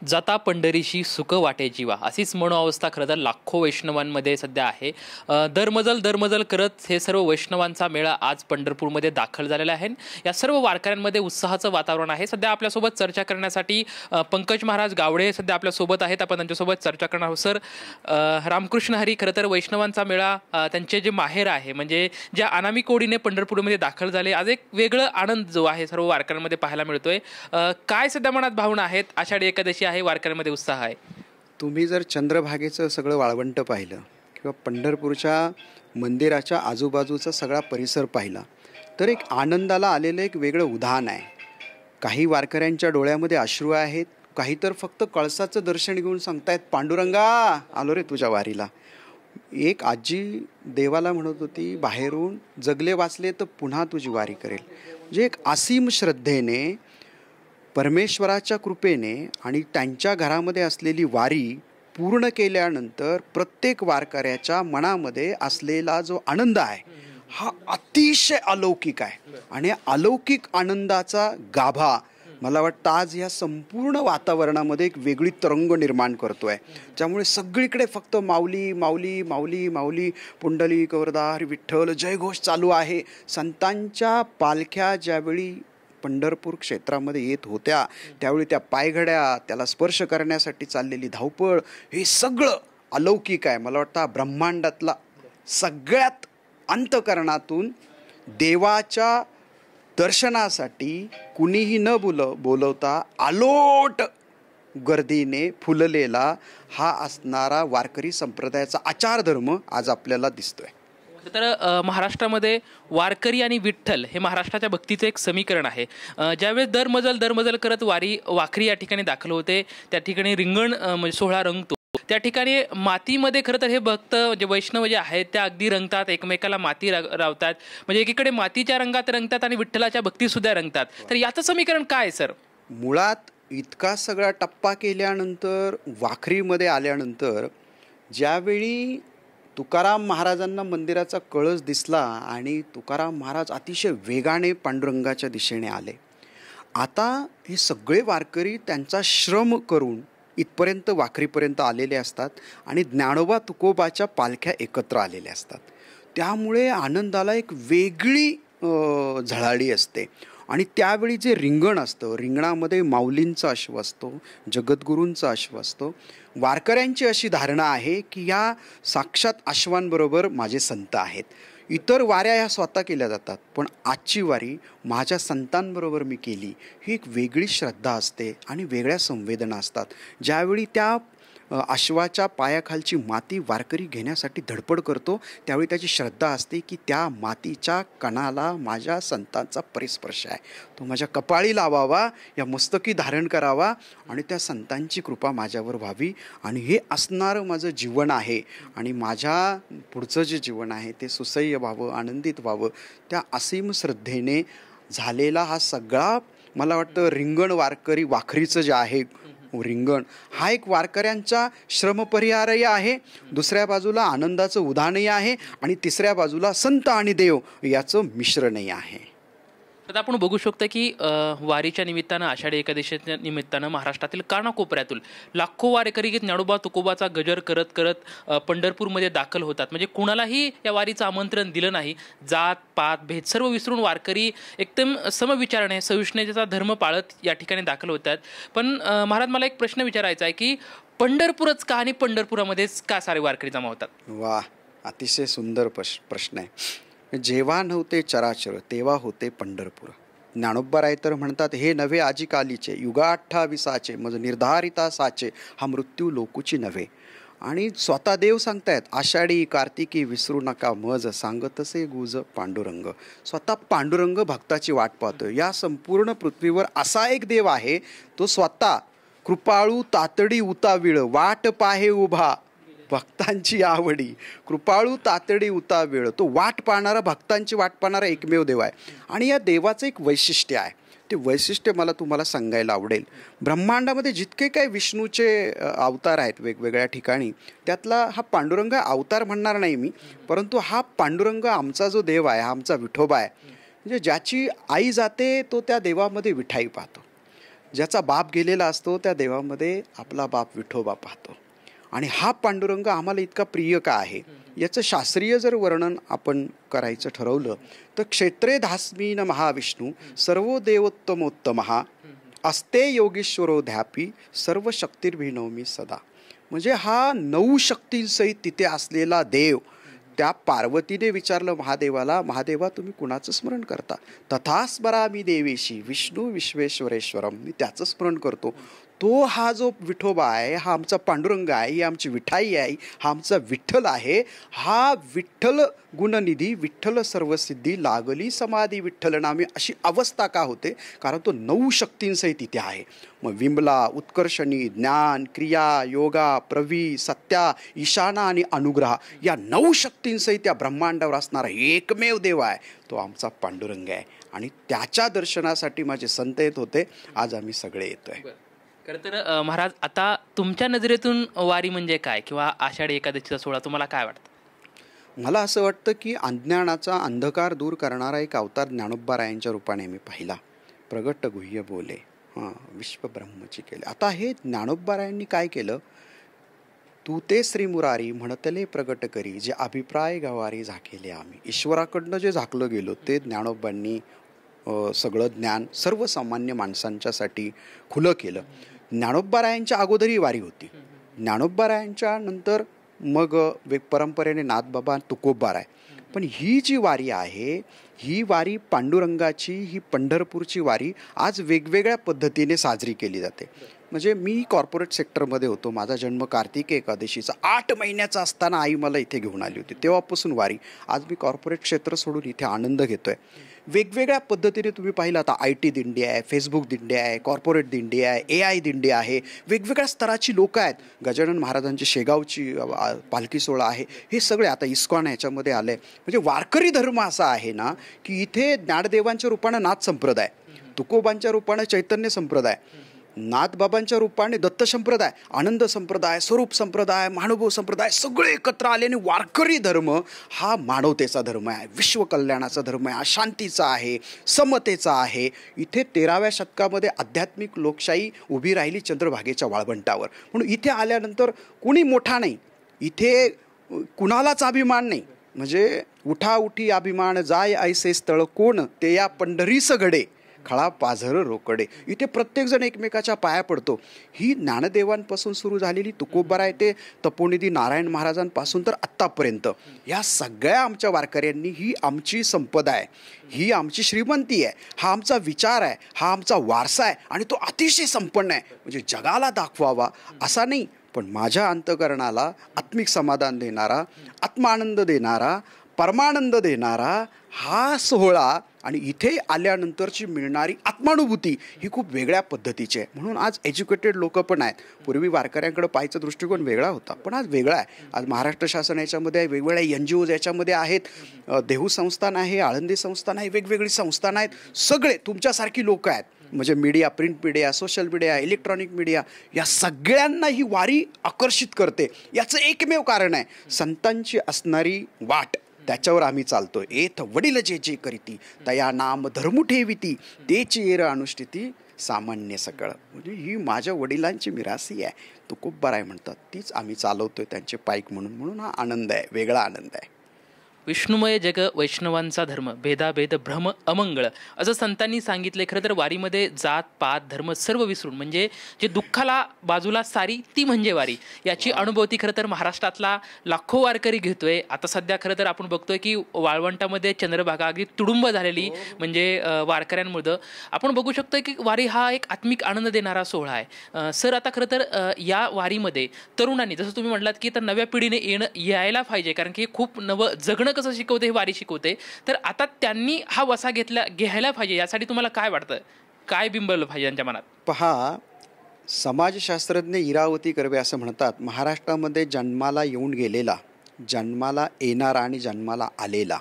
जाता पंढरीशी सुख वाटे जीवा अशीच मनोअवस्था खरं तर लाखो वैष्णवांमध्ये सध्या आहे। दरमजल करत हे सर्व वैष्णवांचा मेळा आज पंढरपूरमध्ये दाखल झालेला आहे। या सर्व वारकऱ्यांमध्ये उत्साहाचं वातावरण आहे। सध्या आपल्यासोबत चर्चा करण्यासाठी पंकज महाराज गावडे सध्या आपल्यासोबत आहेत। आपण त्यांच्यासोबत चर्चा करणार आहोत। सर, रामकृष्ण हरी खरं तर वैष्णवांचा मेळा त्यांचे जे माहेर आहे म्हणजे ज्या अनामिक ओढीने पंढरपूरमध्ये दाखल झाले, आज एक वेगळं आनंद जो आहे सर्व वारकऱ्यांमध्ये पाहायला मिळतोय। काय सध्या मनात भावना आहेत? आषाढी एकादशी आहे, वारकऱ्यांमध्ये उत्साह आहे। तुम्ही जर चंद्रभागेचं सगळं वाळवंट पाहिलं किंवा पंढरपूरच्या मंदिराच्या आजूबाजूचा सगळा परिसर पाहिला तर एक आनंदाला आलेलं एक वेगळं उधाण आहे। काही वारकऱ्यांच्या डोळ्यामध्ये अश्रू आहेत, काही तर फक्त कळसाचं दर्शन घेऊन सांगतायत, पांडुरंगा आलो रे तुझ्या वारीला। एक आजी देवाला म्हणत होती, बाहेरून जगले वाचले तर पुन्हा तुझी वारी करेल। म्हणजे एक असीम श्रद्धेने परमेश्वराच्या कृपेने आणि त्यांच्या घरामध्ये असलेली वारी पूर्ण केल्यानंतर प्रत्येक वारकऱ्याच्या मनामध्ये असलेला जो आनंद आहे हा अतिशय अलौकिक आहे। आणि अलौकिक आनंदाचा गाभा मला वाटतं आज या संपूर्ण वातावरणामध्ये एक वेगळी तरंग निर्माण करतोय। त्यामुळे सगळीकडे फक्त माऊली माऊली माऊली माऊली, पुंडलिक वरदा हरी विठ्ठल जयघोष चालू आहे। संतांच्या पालख्या ज्यावेळी पंढरपूर क्षेत्रामध्ये येत होत्या त्यावेळी त्या पायघड्या, त्याला स्पर्श करण्यासाठी चाललेली धावपळ, हे सगळं अलौकिक आहे। मला वाटतं ब्रह्मांडातला सगळ्यात अंतःकरणातून देवाच्या दर्शनासाठी कुणीही न बोलवता अलोट गर्दीने फुललेला हा असणारा वारकरी संप्रदायाचा आचारधर्म आज आपल्याला दिसतोय। तर महाराष्ट्रामध्ये वारकरी आणि विठ्ठल हे महाराष्ट्राच्या भक्तीचं एक समीकरण आहे। ज्यावेळेस दरमजल करत वाखरी या ठिकाणी दाखल होते, त्या ठिकाणी रिंगण म्हणजे सोहळा रंगतो, त्या ठिकाणी मातीमध्ये खरं तर हे भक्त जे वैष्णव जे आहेत त्या अगदी रंगतात, एकमेकाला माती रावतात, म्हणजे एकीकडे मातीच्या रंगात रंगतात आणि विठ्ठलाच्या भक्तीसुद्धा रंगतात। तर याचं समीकरण काय सर? मुळात इतका सगळा टप्पा केल्यानंतर वाखरीमध्ये आल्यानंतर ज्यावेळी तुकाराम महाराजांना मंदिराचा कळस दिसला आणि तुकाराम महाराज अतिशय वेगाने पांडुरंगाच्या दिशेने आले, आता हे सगळे वारकरी त्यांचा श्रम करून इथपर्यंत वाखरीपर्यंत आलेले असतात आणि ज्ञानोबा तुकोबाच्या पालख्या एकत्र आलेल्या असतात। त्यामुळे आनंदाला एक वेगळी झळाळी असते। आणि त्यावेळी जे रिंगण असतं, रिंगणामध्ये माऊलींचा अश्व असतो, जगद्गुरूंचा अश्व असतो। वारकऱ्यांची अशी धारणा आहे की या साक्षात अश्वांबरोबर माझे संत आहेत। इतर वाऱ्या ह्या स्वतः केल्या जातात, पण आजची वारी माझ्या संतांबरोबर मी केली, ही एक वेगळी श्रद्धा असते आणि वेगळ्या संवेदना असतात। ज्यावेळी त्या अश्वाच्या पायाखालची माती वारकरी घेण्यासाठी धडपड करतो त्यावेळी त्याची श्रद्धा असते की त्या मातीच्या कणाला माझ्या संतांचा परिस्पर्श आहे, तो माझ्या कपाळी लावावा, या मस्तकी धारण करावा आणि त्या संतांची कृपा माझ्यावर व्हावी आणि हे असणारं माझं जीवन आहे आणि माझ्या पुढचं जे जीवन आहे ते सुसह्य व्हावं, आनंदित व्हावं। त्या असीम श्रद्धेने झालेला हा सगळा मला वाटतं रिंगण वारकरी वाखरीचं जे आहे रिंगण हा एक वारकऱ्यांचा श्रमपरिहारही आहे, दुसऱ्या बाजूला आनंदाचं उधाणही आहे आणि तिसऱ्या बाजूला संत आणि देव याचं मिश्रणही आहे। तर आपण बघू शकतो की वारीच्या निमित्तानं, आषाढी एकादशीच्या निमित्तानं महाराष्ट्रातील कानाकोपऱ्यातून लाखो वारकरी ज्ञानोबा तुकोबाचा गजर करत करत पंढरपूरमध्ये दाखल होतात। म्हणजे कुणालाही या वारीचं आमंत्रण दिलं नाही, जात पात भेद सर्व विसरून वारकरी एकदम समविचाराने सहिष्णुतेचा धर्म पाळत या ठिकाणी दाखल होतात। पण महाराज, मला एक प्रश्न विचारायचा आहे की पंढरपूरच का आणि पंढरपुरामध्येच का सारे वारकरी जमा होतात? वा, अतिशय सुंदर प्रश्न आहे। जेव्हा नव्हते चराचर तेव्हा होते पंढरपूर। ज्ञानोबराय तर म्हणतात, हे नव्हे आजी कालीचे युगा 28 मज निर्धारिता साचे, हा मृत्यू लोकूची नव्हे। आणि स्वतः देव सांगतायत, आषाढी कार्तिकी विसरू नका मज, सांगतसे गुज पांडुरंग। स्वतः पांडुरंग भक्ताची वाट पाहतोय। या संपूर्ण पृथ्वीवर असा एक देव आहे, तो स्वतः कृपाळू तातडी उतावीळ, वाट पाहे उभा भक्तांची आवडी। कृपाळू तातडी उतावीळ, तो वाट पाहणारा, भक्तांची वाट पाहणारा एकमेव देव आहे। आणि या देवाचं एक वैशिष्ट्य आहे, ते वैशिष्ट्य मला तुम्हाला सांगायला आवडेल। ब्रह्मांडामध्ये जितके काही विष्णूचे अवतार आहेत वेगवेगळ्या ठिकाणी, त्यातला हा पांडुरंग अवतार म्हणणार नाही मी, परंतु हा पांडुरंग आमचा जो देव आहे, हा आमचा विठोबा आहे। म्हणजे ज्याची आई जाते तो त्या देवामध्ये विठाई पाहतो, ज्याचा बाप गेलेला असतो त्या देवामध्ये आपला बाप विठोबा पाहतो. आणि हा पांडुरंग आम्हाला इतका प्रिय का आहे याचं शास्त्रीय जर वर्णन आपण करायचं ठरवलं तर क्षेत्रे धास्मीन महाविष्णू सर्वो देवोत्तमोत्तमः अस्ते योगीश्वरोध्यापी सर्व शक्तिर्भिनवमी सदा. म्हणजे हा 9 शक्तींसहित तिथे असलेला देव. त्या पार्वतीने विचारलं महादेवाला, महादेवा तुम्ही कुणाचं स्मरण करता? तथा स्मरामी देवेशी विष्णू विश्वेश्वरेश्वरम. मी त्याचं स्मरण करतो. तो हा जो विठोबा आहे, हा आमचा पांडुरंग आहे, ही आमची विठाई आहे, हा आमचा विठ्ठल आहे. हा विठ्ठल गुणनिधी, विठ्ठल सर्वसिद्धी, लागली समाधी विठ्ठल नामे, अशी अवस्था का होते? कारण तो 9 शक्तींसहित तिथे आहे. मग विमला, उत्कर्षणी, ज्ञान, क्रिया, योगा, प्रवी, सत्या, ईशाना आणि अनुग्रह या 9 शक्तींसहित त्या ब्रह्मांडावर असणारा एकमेव देव आहे तो आमचा पांडुरंग आहे. आणि त्याच्या दर्शनासाठी माझे संत येत होते, आज आम्ही सगळे येतोय. खरं तर महाराज, आता तुमच्या नजरेतून वारी म्हणजे काय, किंवा आषाढी एकादशीचा सोहळा तुम्हाला काय वाटतं? मला असं वाटतं की अज्ञानाचा अंधकार दूर करणारा एक अवतार ज्ञानोबारायांच्या रूपाने मी पाहिला. प्रगट गुह्य बोले विश्व ब्रह्मची केले. आता हे ज्ञानोबारायांनी काय केलं? तू ते श्री मुरारी म्हणतले प्रगट करी, जे अभिप्राय गवारी झाकेले आम्ही. ईश्वराकडनं जे झाकलं गेलो ते ज्ञानोबांनी सगळं ज्ञान सर्वसामान्य माणसांच्यासाठी खुलं केलं. ज्ञानोबारायांच्या अगोदरही वारी होती. ज्ञानोबारायांच्या नंतर मग परंपरेने नाथबाबा, तुकोबाराय. पण ही जी वारी आहे, ही वारी पांडुरंगाची, ही पंढरपूरची वारी आज वेगवेगळ्या पद्धतीने साजरी केली जाते. म्हणजे मी कॉर्पोरेट सेक्टरमध्ये होतो. माझा जन्म कार्तिकी एकादशीचा 8 महिन्याचा असताना आई मला इथे घेऊन आली होती. तेव्हापासून वारी. आज मी कॉर्पोरेट क्षेत्र सोडून इथे आनंद घेतोय. वेगवेगळ्या पद्धतीने तुम्ही पाहिलं, आता IT दिंडी आहे, फेसबुक दिंडी आहे, कॉर्पोरेट दिंडी आहे, AI दिंडी आहे. वेगवेगळ्या स्तराची लोकं आहेत. गजानन महाराजांची शेगावची पालखी सोहळा आहे. हे सगळे आता इस्कॉन ह्याच्यामध्ये आलं आहे. म्हणजे वारकरी धर्म असा आहे ना की इथे ज्ञानदेवांच्या रूपानं नाथ संप्रदाय, तुकोबांच्या रूपानं चैतन्य संप्रदाय, नाथबाबांच्या रूपाने दत्त संप्रदाय, आनंद संप्रदाय, स्वरूप संप्रदाय, महानुभव संप्रदाय सगळे एकत्र आल्याने वारकरी धर्म हा मानवतेचा धर्म आहे, विश्वकल्याणाचा धर्म आहे, शांतीचा आहे, समतेचा आहे. इथे 13व्या शतकामध्ये आध्यात्मिक लोकशाही उभी राहिली चंद्रभागेच्या वाळवंटावर. म्हणून इथे आल्यानंतर कुणी मोठा नाही, इथे कुणालाच अभिमान नाही. म्हणजे उठाउठी अभिमान जाय ऐसे स्थळ कोण, ते या पंढरीस घडे खळा पाझर रोकडे. इथे प्रत्येकजण एकमेकाच्या पाया पडतो. ही ज्ञानदेवांपासून सुरू झालेली तुकोबाराय ते तपोनिधी नारायण महाराजांपासून तर आत्तापर्यंत या सगळ्या आमच्या वारकऱ्यांनी, ही आमची संपदा आहे, ही आमची श्रीमंती आहे, हा आमचा विचार आहे, हा आमचा वारसा आहे. आणि तो अतिशय संपन्न आहे. म्हणजे जगाला दाखवावा असा नाही, पण माझ्या अंतःकरणाला आत्मिक समाधान देणारा, आत्मानंद देणारा, परमानंद देणारा हा सोहळा आणि इथे आल्यानंतरची मिळणारी आत्मानुभूती ही खूप वेगळ्या पद्धतीची आहे. म्हणून आज एज्युकेटेड लोक पण आहेत. पूर्वी वारकऱ्यांकडे पाहायचा दृष्टिकोन वेगळा होता, पण आज वेगळा आहे. आज महाराष्ट्र शासन याच्यामध्ये आहे, वेगवेगळ्या NGOज याच्यामध्ये आहेत, देहू संस्थान आहे, आळंदी संस्थान आहे, वेगवेगळी संस्थान आहेत. सगळे तुमच्यासारखी लोक आहेत. म्हणजे media, print media, social media, electronic media या सगळ्यांना ही वारी आकर्षित करते. याचं एकमेव कारण आहे संतांची असणारी वाट, त्याच्यावर आम्ही चालतो. एथ वडील जे जे करीती तया नाम धर्मू ठेविती, तेची एर अनुष्ठिती सामान्य सकळ. म्हणजे ही माझ्या वडिलांची मिरासी आहे, तुकोबाराय म्हणतात, तीच आम्ही चालवतोय त्यांचे पाईक म्हणून. म्हणून हा आनंद आहे, वेगळा आनंद आहे. विष्णुमय जग वैष्णवांचा धर्म, भेदाभेद भ्रम अमंगळ, असं संतांनी सांगितले. खरं तर वारीमध्ये जात पात धर्म सर्व विसरून, म्हणजे जे दुःखाला बाजूला सारी ती म्हणजे वारी, याची अनुभूती खरं तर महाराष्ट्रातला लाखो वारकरी घेतोय. आता सध्या खरं तर आपण बघतोय की वाळवंटामध्ये चंद्रभागा अगदी तुडुंब झालेली, म्हणजे वारकऱ्यांमुळे आपण बघू शकतो की वारी हा एक आत्मिक आनंद देणारा सोहळा आहे. सर, आता खरं तर या वारीमध्ये तरुणांनी, जसं तुम्ही म्हटलात की तर नव्या पिढीने यायला पाहिजे, कारण की खूप नवं जगणं कसं शिकवते हे वारी शिकवते. तर आता त्यांनी हा वसा घ्यायला पाहिजे. यासाठी तुम्हाला काय वाटतं, काय बिंबवलं पाहिजे त्यांच्या मनात? पहा, समाजशास्त्रज्ञ इरावती कर्वे असं म्हणतात, महाराष्ट्रामध्ये जन्माला येऊन गेलेला, जन्माला येणारा आणि जन्माला आलेला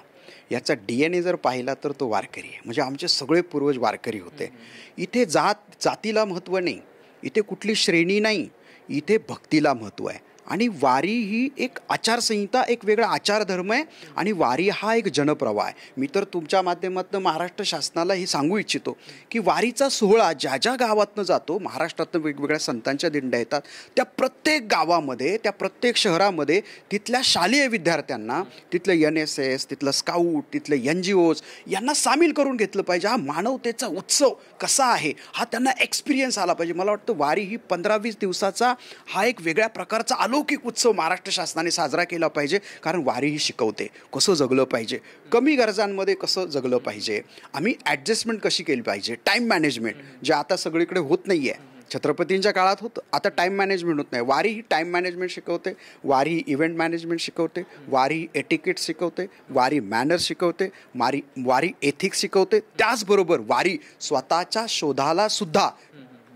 याचा DNA जर पाहिला तर तो वारकरी आहे. म्हणजे आमचे सगळे पूर्वज वारकरी होते. इथे जातीला महत्त्व नाही, इथे कुठली श्रेणी नाही, इथे भक्तीला महत्त्व आहे. आणि वारी ही एक आचारसंहिता, एक वेगळा आचारधर्म आहे आणि वारी हा एक जनप्रवाह आहे. मी तर तुमच्या माध्यमातून महाराष्ट्र शासनाला हे सांगू इच्छितो की वारीचा सोहळा ज्या ज्या गावातनं जातो, महाराष्ट्रातनं वेगवेगळ्या संतांच्या दिंड्या येतात, त्या प्रत्येक गावामध्ये, त्या प्रत्येक शहरामध्ये तिथल्या शालेय विद्यार्थ्यांना, तिथलं NSS, तिथलं स्काउट, तिथले NGOs यांना सामील करून घेतलं पाहिजे. हा मानवतेचा उत्सव कसा आहे हा त्यांना एक्सपिरियन्स आला पाहिजे. मला वाटतं वारी ही 15-20 दिवसाचा हा एक वेगळ्या प्रकारचा अलौकिक उत्सव महाराष्ट्र शासनाने साजरा केला पाहिजे. कारण वारी ही शिकवते कसं जगलं पाहिजे, कमी गरजांमध्ये कसं जगलं पाहिजे, आम्ही ॲडजस्टमेंट कशी केली पाहिजे, टाईम मॅनेजमेंट जे आता सगळीकडे होत नाही आहे. छत्रपतींच्या काळात होतं, आता टाईम मॅनेजमेंट होत नाही. वारी ही टाईम मॅनेजमेंट शिकवते, वारी ही इव्हेंट मॅनेजमेंट शिकवते, वारी ही एटिकेट शिकवते, वारी मॅनर्स शिकवते, वारी एथिक्स शिकवते. त्याचबरोबर वारी स्वतःच्या शोधाला सुद्धा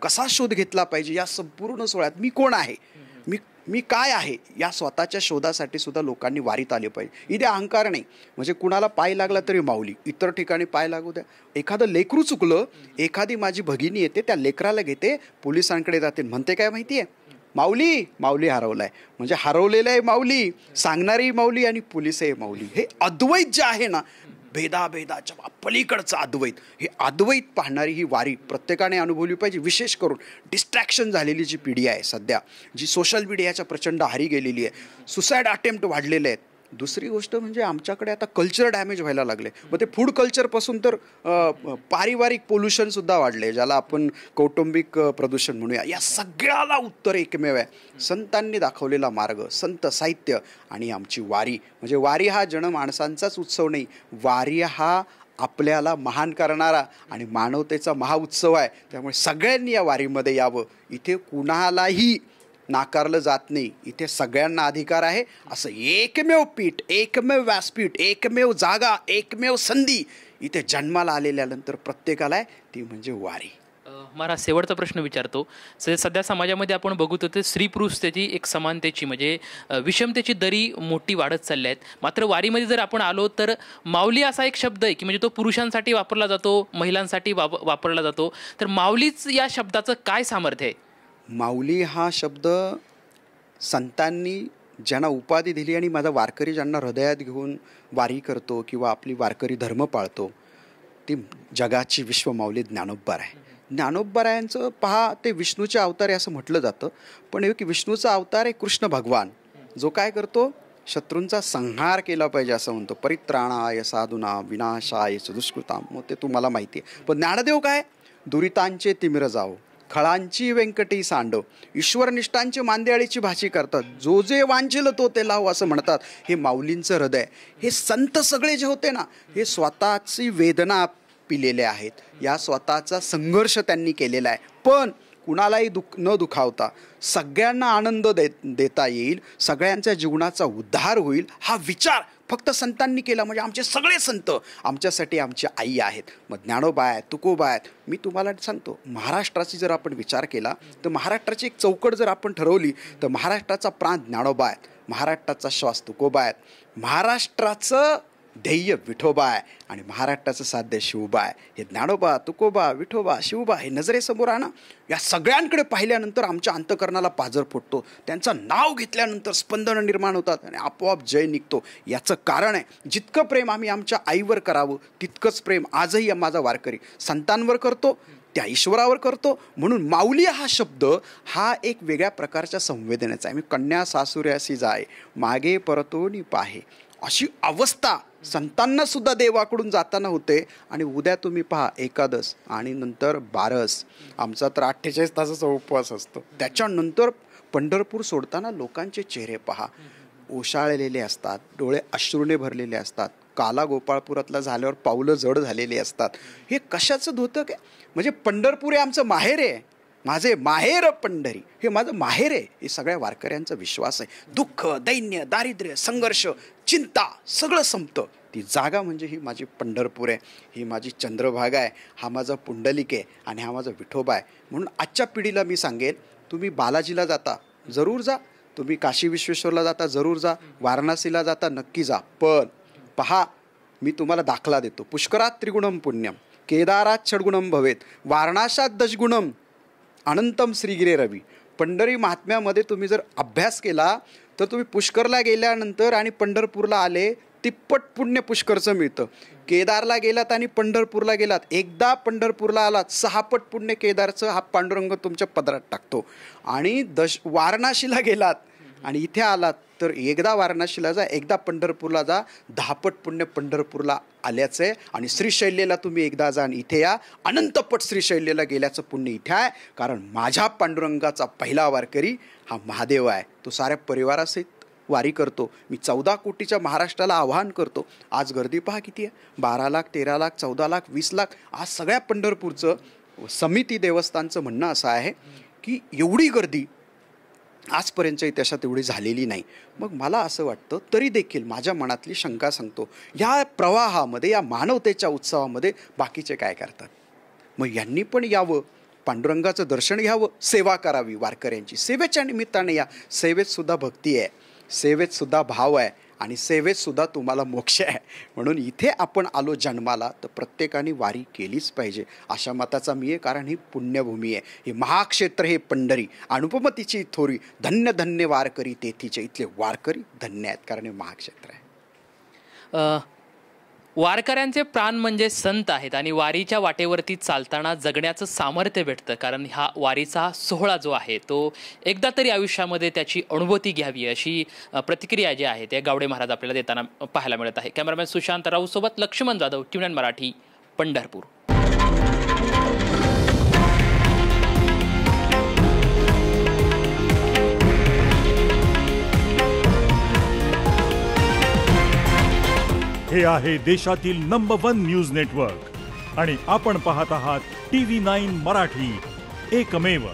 कसा शोध घेतला पाहिजे या संपूर्ण सोहळ्यात मी कोण आहे, मी काय आहे या स्वतःच्या शोधासाठी सुद्धा लोकांनी वारीत आले पाहिजे. इथे अहंकार नाही, म्हणजे कुणाला पाय लागला तरी माऊली, इतर ठिकाणी पाय लागू द्या. एखादं लेकरू चुकलं, एखादी माझी भगिनी येते, त्या लेकराला घेते, पोलिसांकडे जाते, म्हणते काय माहिती आहे, माऊली हरवलाय. म्हणजे हरवलेलं आहे माऊली, सांगणारी माऊली आणि पोलिसही माऊली. हे अद्वैत जे आहे ना, भेदाच्या पलीकडचं अद्वैत, हे अद्वैत पाहणारी ही वारी प्रत्येकाने अनुभवली पाहिजे. विशेष करून डिस्ट्रॅक्शन झालेली जी पिढी आहे सध्या, जी सोशल मीडियाच्या प्रचंड आहारी गेलेली आहे, सुसाईड अटेम्प्ट वाढलेले आहेत. दुसरी गोष्ट म्हणजे आमच्याकडे आता कल्चर डॅमेज व्हायला लागले. मग ते फूड कल्चरपासून तर पारिवारिक पोल्युशनसुद्धा वाढले, ज्याला आपण कौटुंबिक प्रदूषण म्हणूया. या सगळ्याला उत्तर एकमेव आहे, संतांनी दाखवलेला मार्ग, संत साहित्य आणि आमची वारी. म्हणजे वारी हा जनमानसांचाच उत्सव नाही, वारी हा आपल्याला महान करणारा आणि मानवतेचा महाउत्सव आहे. त्यामुळे सगळ्यांनी या वारीमध्ये यावं. इथे कुणालाही नाकारलं जात नाही, इथे सगळ्यांना अधिकार आहे. असं एकमेव पीठ, एकमेव व्यासपीठ, एकमेव जागा, एकमेव संधी इथे जन्माला आलेल्यानंतर प्रत्येकाला आहे, ती म्हणजे वारी. मला शेवटचा प्रश्न विचारतो. सध्या समाजामध्ये आपण बघतो ते स्त्री पुरुष त्याची एक समानतेची म्हणजे विषमतेची दरी मोठी वाढत चालल्या आहेत. मात्र वारीमध्ये जर आपण आलो तर माऊली असा एक शब्द आहे की म्हणजे तो पुरुषांसाठी वापरला जातो, महिलांसाठी वापरला जातो. तर माऊलीच या शब्दाचं काय सामर्थ्य आहे? माऊली हा शब्द संतांनी ज्यांना उपाधी दिली आणि माझा वारकरी ज्यांना हृदयात घेऊन वारी करतो किंवा आपली वारकरी धर्म पाळतो, ती जगाची विश्वमाऊली ज्ञानोबा आहे. ज्ञानोबारायांचं पहा, ते विष्णूचे अवतार आहे असं म्हटलं जातं, पण हे की विष्णूचा अवतार आहे कृष्ण भगवान, जो काय करतो, शत्रूंचा संहार केला पाहिजे असं म्हणतो. परित्राणाय साधूना विनाशाय दुष्कृताम. मग ते तुम्हाला माहिती आहे. पण ज्ञानदेव काय, दुरितांचे तिमिर जाओ, खळांची व्यंकटी सांडव, ईश्वरनिष्ठांची मांदेआळीची भाषी करतात, जो जे वांछेल तो ते लाव असं म्हणतात. हे माऊलींचं हृदय. हे संत सगळे जे होते ना, हे स्वतःची वेदना पिलेले आहेत, या स्वतःचा संघर्ष त्यांनी केलेला आहे. पण कुणालाही न दुखावता सगळ्यांना आनंद देता येईल, सगळ्यांच्या जीवनाचा उद्धार होईल, हा विचार फक्त संतांनी केला. म्हणजे आमचे सगळे संत आमच्यासाठी आमची आई आहेत. मग ज्ञानोबा आहेत, तुकोबा आहेत. मी तुम्हाला सांगतो, महाराष्ट्राची जर आपण विचार केला तर महाराष्ट्राची एक चौकट जर आपण ठरवली तर महाराष्ट्राचा प्राण ज्ञानोबा आहेत, महाराष्ट्राचा श्वास तुकोबा आहेत, महाराष्ट्राचं ध्येय विठोबा आहे आणि महाराष्ट्राचं साध्य शिवबा आहे. हे ज्ञानोबा, तुकोबा, विठोबा, शिवबा हे नजरेसमोर आहे ना. या सगळ्यांकडे पाहिल्यानंतर आमच्या अंतःकरणाला पाझर फुटतो. त्यांचं नाव घेतल्यानंतर स्पंदनं निर्माण होतात आणि आपोआप जय निघतो. याचं कारण आहे, जितकं प्रेम आम्ही आमच्या आईवर करावं तितकंच प्रेम आजही माझा वारकरी संतांवर करतो, त्या ईश्वरावर करतो. म्हणून माऊली हा शब्द हा एक वेगळ्या प्रकारच्या संवेदनेचा आहे. मी कन्या सासुऱ्यासी जाय, मागे परतोनी पाहे, अशी अवस्था संतांना सुद्धा देवाकडून जाताना होते. आणि उद्या तुम्ही पहा एकादश आणि नंतर बारस, आमचा तर 48 तासाचा उपवास असतो. त्याच्यानंतर पंढरपूर सोडताना लोकांचे चेहरे पहा, ओशाळलेले असतात, डोळे अश्रूने भरलेले असतात, काला गोपाळपुरातला झाल्यावर पावलं जड झालेली असतात. हे कशाचं धोतं काय, म्हणजे पंढरपूर हे आमचं माहेर आहे, माझे माहेर पंढरी, हे माझं माहेर आहे. हे सगळ्या वारकऱ्यांचा विश्वास आहे. दुःख, दैन्य, दारिद्र्य, संघर्ष, चिंता सगळं संपतं. ती जागा म्हणजे ही माझी पंढरपूर आहे, ही माझी चंद्रभागा आहे, हा माझा पुंडलिक आहे आणि हा माझा विठोबा आहे. म्हणून आजच्या पिढीला मी सांगेन, तुम्ही बालाजीला जाता जरूर जा, तुम्ही काशी विश्वेश्वरला जाता जरूर जा, वाराणसीला जाता नक्की जा. पण पहा, मी तुम्हाला दाखला देतो. पुष्करात त्रिगुणम पुण्यम, केदारात षड्गुणम भवेत, वारणाशात दशगुणम, अनंतम श्रीगिरे रवी. पंढरी महात्म्यामध्ये तुम्ही जर अभ्यास केला तर तुम्ही पुष्करला गेल्यानंतर आणि पंढरपूरला आले तिप्पट पुण्य पुष्करचं मिळतं. केदारला गेलात आणि पंढरपूरला गेलात, एकदा पंढरपूरला आलात 6 पट पुण्य केदारचं हा पांडुरंग तुमच्या पदरात टाकतो. आणि वाराणसीला गेलात आणि इथे आलात तर एकदा वाराणसीला जा, एकदा पंढरपूरला जा, 10 पट पुण्य पंढरपूरला आल्याचं आहे. आणि श्रीशैल्यला तुम्ही एकदा जा आणि इथे या, अनंतपट श्रीशैल्यला गेल्याचं पुण्य इथे आहे. कारण माझ्या पांडुरंगाचा पहिला वारकरी हा महादेव आहे. तो साऱ्या परिवारासहित वारी करतो. मी 14 कोटीच्या महाराष्ट्राला आवाहन करतो. आज गर्दी पहा किती आहे, 12 लाख, 13 लाख, 14 लाख, 20 लाख. आज सगळ्या पंढरपूरचं समिती देवस्थानचं म्हणणं असं आहे की एवढी गर्दी आजपर्यंतच्या इतिहासात एवढी झालेली नाही. मग मला असं वाटतं, तरी देखील माझ्या मनातली शंका सांगतो, या प्रवाहामध्ये, या मानवतेच्या उत्सवामध्ये बाकीचे काय करतात? मग यांनी पण यावं, पांडुरंगाचं दर्शन घ्यावं, सेवा करावी वारकऱ्यांची. सेवेच्या निमित्ताने या. सेवेतसुद्धा भक्ती आहे, सेवेतसुद्धा भाव आहे आणि सेवेतसुद्धा तुम्हाला मोक्ष आहे. म्हणून इथे आपण आलो जन्माला तर प्रत्येकाने वारी केलीच पाहिजे अशा मताचा मी आहे. कारण ही पुण्यभूमी आहे, हे महाक्षेत्र, हे पंढरी, अनुपमतीची थोरी, धन्य धन्य वारकरी तेथीचे. इथले वारकरी धन्य आहेत कारण हे महाक्षेत्र आहे. वारकऱ्यांचे प्राण म्हणजे संत आहेत आणि वारीच्या वाटेवरती चालताना जगण्याचं सामर्थ्य भेटतं. कारण हा वारीचा सोहळा जो आहे तो एकदा तरी आयुष्यामध्ये त्याची अनुभूती घ्यावी अशी प्रतिक्रिया जी आहे ते गावडे महाराज आपल्याला देताना पाहायला मिळत आहे. कॅमेरामॅन सुशांत राऊत सोबत लक्ष्मण जाधव, TVNine मराठी, पंढरपूर. हे आहे देशातील नंबर 1 न्यूज नेटवर्क आणि आपण पाहत आहात TV9 मराठी, एकमेव.